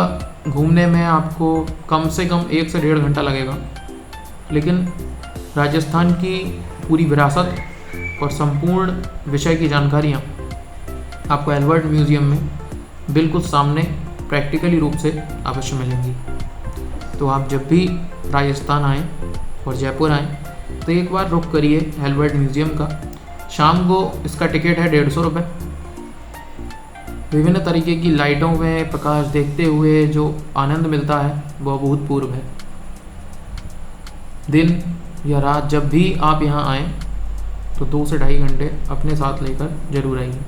घूमने में आपको कम से कम 1 से 1.5 घंटा लगेगा, लेकिन राजस्थान की पूरी विरासत और संपूर्ण विषय की जानकारियाँ आपको एल्बर्ट म्यूज़ियम में बिल्कुल सामने प्रैक्टिकली रूप से अवश्य मिलेंगी। तो आप जब भी राजस्थान आएँ और जयपुर आएँ तो एक बार रुक करिए एल्बर्ट म्यूज़ियम का। शाम को इसका टिकट है 150 रुपये। विभिन्न तरीके की लाइटों में प्रकाश देखते हुए जो आनंद मिलता है वह अभूतपूर्व है। दिन या रात जब भी आप यहाँ आएँ तो 2 से 2.5 घंटे अपने साथ लेकर जरूर आइए।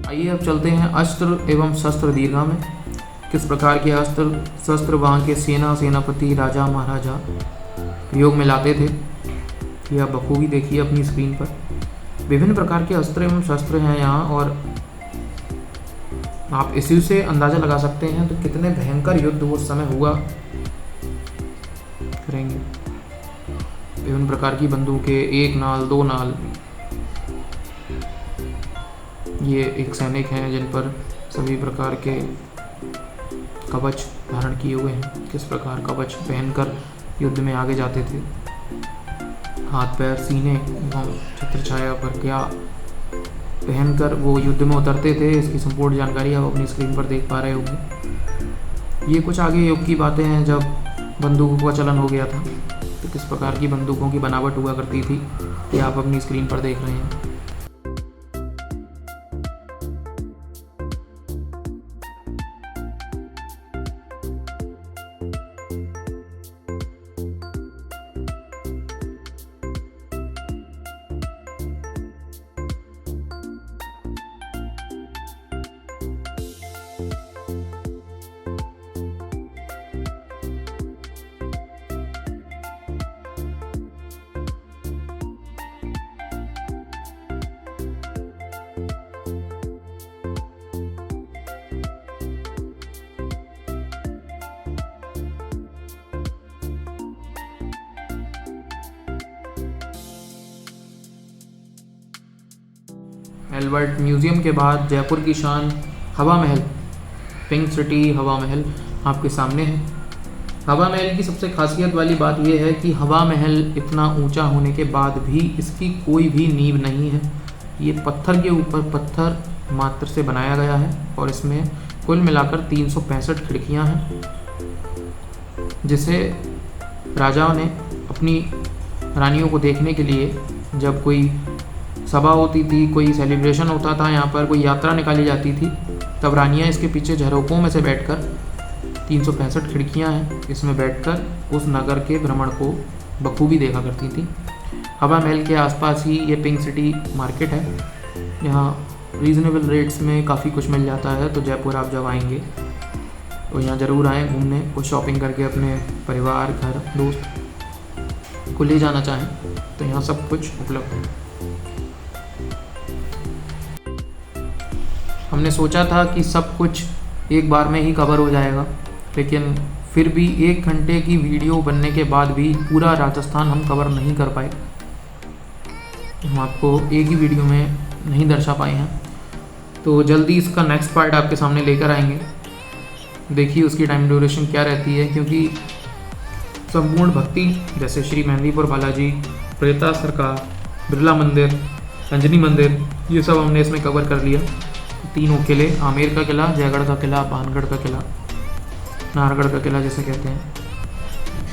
आइए अब चलते हैं अस्त्र एवं शस्त्र दीर्घा में। किस प्रकार के अस्त्र शस्त्र वहाँ के सेनापति राजा महाराजा प्रयोग में लाते थे, यह आप बखूबी देखिए अपनी स्क्रीन पर। विभिन्न प्रकार के अस्त्र एवं शस्त्र हैं यहाँ, और आप इसी से अंदाज़ा लगा सकते हैं तो कितने भयंकर युद्ध उस समय हुआ करेंगे। विभिन्न प्रकार की बंदूकें, 1 नाल 2 नाल। ये एक सैनिक हैं जिन पर सभी प्रकार के कवच धारण किए हुए हैं। किस प्रकार कवच पहनकर युद्ध में आगे जाते थे, हाथ पैर सीने एवं छत्र छाया पर क्या पहनकर वो युद्ध में उतरते थे, इसकी संपूर्ण जानकारी आप अपनी स्क्रीन पर देख पा रहे होंगे। ये कुछ आगे युग की बातें हैं जब बंदूकों का चलन हो गया था, तो किस प्रकार की बंदूकों की बनावट हुआ करती थी ये आप अपनी स्क्रीन पर देख रहे हैं। एल्बर्ट म्यूज़ियम के बाद जयपुर की शान हवा महल, पिंक सिटी हवा महल आपके सामने है। हवा महल की सबसे खासियत वाली बात यह है कि हवा महल इतना ऊंचा होने के बाद भी इसकी कोई भी नींव नहीं है। ये पत्थर के ऊपर पत्थर मात्र से बनाया गया है और इसमें कुल मिलाकर 365 खिड़कियां हैं, जिसे राजाओं ने अपनी रानियों को देखने के लिए जब कोई सभा होती थी, कोई सेलिब्रेशन होता था, यहाँ पर कोई यात्रा निकाली जाती थी, तब रानियाँ इसके पीछे झरोकों में से बैठकर 365 खिड़कियाँ हैं, इसमें बैठकर उस नगर के भ्रमण को बखूबी देखा करती थी। हवा महल के आसपास ही ये पिंक सिटी मार्केट है। यहाँ रीज़नेबल रेट्स में काफ़ी कुछ मिल जाता है, तो जयपुर आप जब आएंगे तो यहाँ ज़रूर आएँ घूमने, कुछ शॉपिंग करके अपने परिवार, घर, दोस्त को ले जाना चाहें तो यहाँ सब कुछ उपलब्ध है। हमने सोचा था कि सब कुछ एक बार में ही कवर हो जाएगा, लेकिन फिर भी 1 घंटे की वीडियो बनने के बाद भी पूरा राजस्थान हम कवर नहीं कर पाए। हम आपको एक ही वीडियो में नहीं दर्शा पाए हैं, तो जल्दी इसका नेक्स्ट पार्ट आपके सामने लेकर आएंगे। देखिए उसकी टाइम ड्यूरेशन क्या रहती है, क्योंकि संपूर्ण भक्ति जैसे श्री मेहंदीपुर बालाजी, प्रेता सरकार, बिरला मंदिर, अंजनी मंदिर, ये सब हमने इसमें कवर कर लिया। 3 किले, आमेर का किला, जयगढ़ का किला, पानगढ़ का किला, नाहरगढ़ का किला जैसे कहते हैं,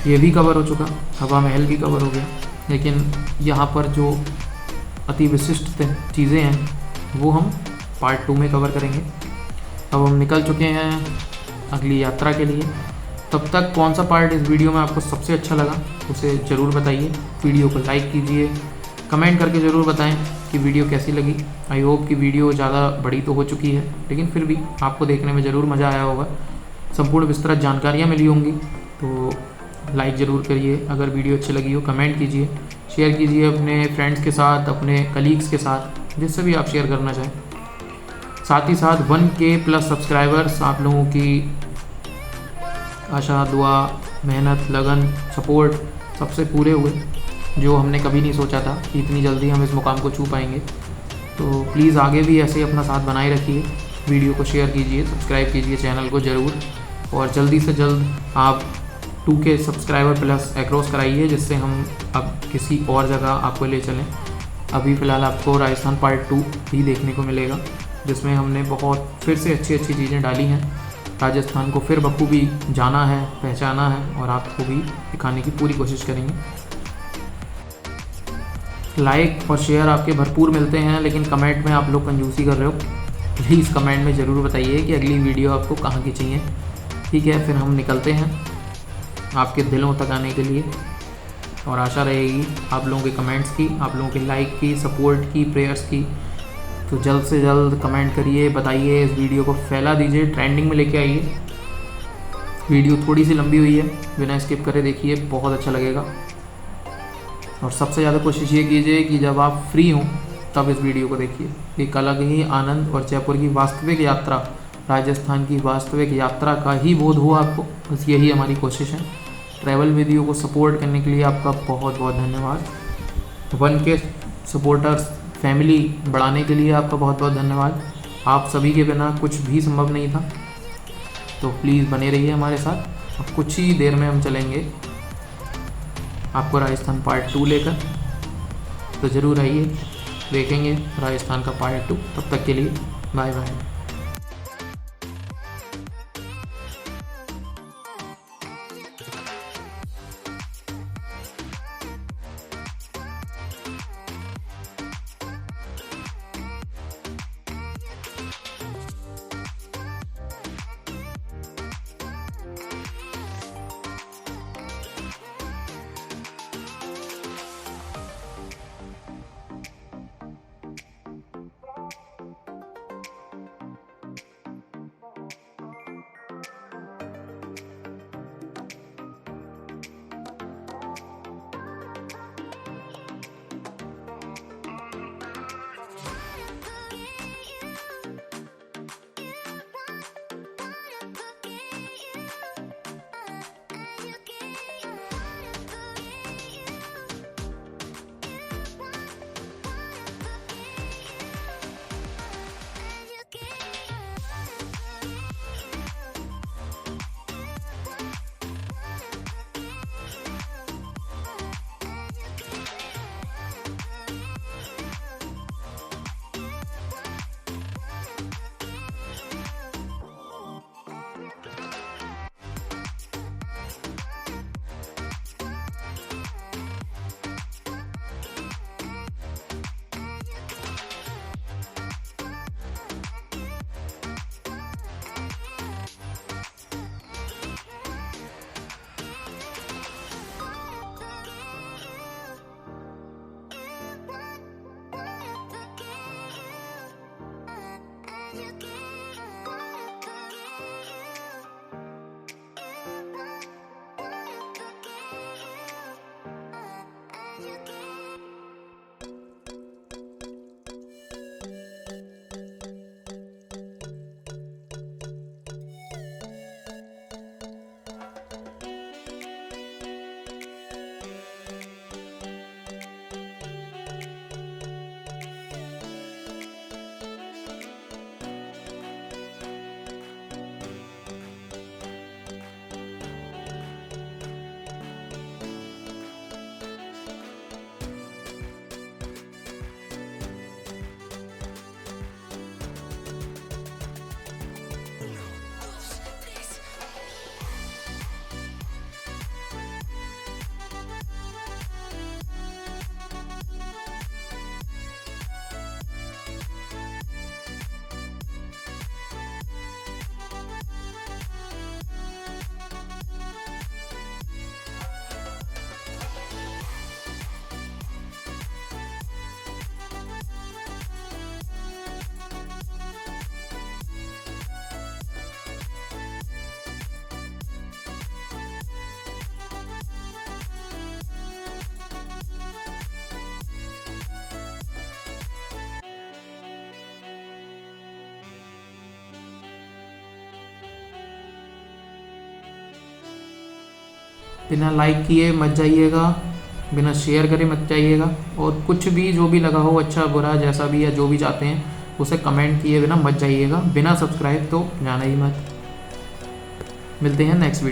ये भी कवर हो चुका। हवा महल भी कवर हो गया, लेकिन यहाँ पर जो अति विशिष्ट चीज़ें हैं वो हम पार्ट 2 में कवर करेंगे। अब हम निकल चुके हैं अगली यात्रा के लिए। तब तक कौन सा पार्ट इस वीडियो में आपको सबसे अच्छा लगा उसे ज़रूर बताइए। वीडियो को लाइक कीजिए, कमेंट करके ज़रूर बताएं कि वीडियो कैसी लगी। आई होप कि वीडियो ज़्यादा बड़ी तो हो चुकी है, लेकिन फिर भी आपको देखने में ज़रूर मज़ा आया होगा, संपूर्ण विस्तृत जानकारियाँ मिली होंगी। तो लाइक ज़रूर करिए, अगर वीडियो अच्छी लगी हो कमेंट कीजिए, शेयर कीजिए अपने फ्रेंड्स के साथ, अपने कलीग्स के साथ, जिससे भी आप शेयर करना चाहें। साथ ही साथ 1K+ सब्सक्राइबर्स आप लोगों की आशा, दुआ, मेहनत, लगन, सपोर्ट सबसे पूरे हुए, जो हमने कभी नहीं सोचा था कि इतनी जल्दी हम इस मुकाम को छू पाएंगे। तो प्लीज़ आगे भी ऐसे ही अपना साथ बनाए रखिए, वीडियो को शेयर कीजिए, सब्सक्राइब कीजिए चैनल को ज़रूर, और जल्दी से जल्द आप 2K सब्सक्राइबर प्लस एक्रॉस कराइए, जिससे हम अब किसी और जगह आपको ले चलें। अभी फ़िलहाल आपको राजस्थान पार्ट 2 ही देखने को मिलेगा, जिसमें हमने बहुत फिर से अच्छी अच्छी चीज़ें डाली हैं। राजस्थान को फिर बखूबी जाना है, पहचाना है, और आपको भी दिखाने की पूरी कोशिश करेंगे। लाइक और शेयर आपके भरपूर मिलते हैं, लेकिन कमेंट में आप लोग कंजूसी कर रहे हो। प्लीज़ कमेंट में ज़रूर बताइए कि अगली वीडियो आपको कहाँ की चाहिए। ठीक है, फिर हम निकलते हैं आपके दिलों तक आने के लिए, और आशा रहेगी आप लोगों के कमेंट्स की, आप लोगों के लाइक की, सपोर्ट की, प्रेयर्स की। तो जल्द से जल्द कमेंट करिए, बताइए, इस वीडियो को फैला दीजिए, ट्रेंडिंग में लेके आइए। वीडियो थोड़ी सी लंबी हुई है, बिना स्किप करे देखिए, बहुत अच्छा लगेगा। और सबसे ज़्यादा कोशिश ये कीजिए कि जब आप फ्री हों तब इस वीडियो को देखिए। एक अलग ही आनंद और जयपुर की वास्तविक यात्रा, राजस्थान की वास्तविक यात्रा का ही बोध हो आपको, बस यही हमारी कोशिश है। ट्रैवल वीडियो को सपोर्ट करने के लिए आपका बहुत बहुत धन्यवाद। 1K सपोर्टर्स फैमिली बढ़ाने के लिए आपका बहुत बहुत धन्यवाद। आप सभी के बिना कुछ भी संभव नहीं था, तो प्लीज़ बने रहिए हमारे साथ। अब कुछ ही देर में हम चलेंगे आपको राजस्थान पार्ट 2 लेकर, तो ज़रूर आइए, देखेंगे राजस्थान का पार्ट 2। तब तक के लिए बाय बाय। बिना लाइक किए मत जाइएगा, बिना शेयर करे मत जाइएगा, और कुछ भी जो भी लगा हो, अच्छा बुरा जैसा भी, या जो भी चाहते हैं उसे कमेंट किए बिना मत जाइएगा। बिना सब्सक्राइब तो जाना ही मत। मिलते हैं नेक्स्ट वीडियो।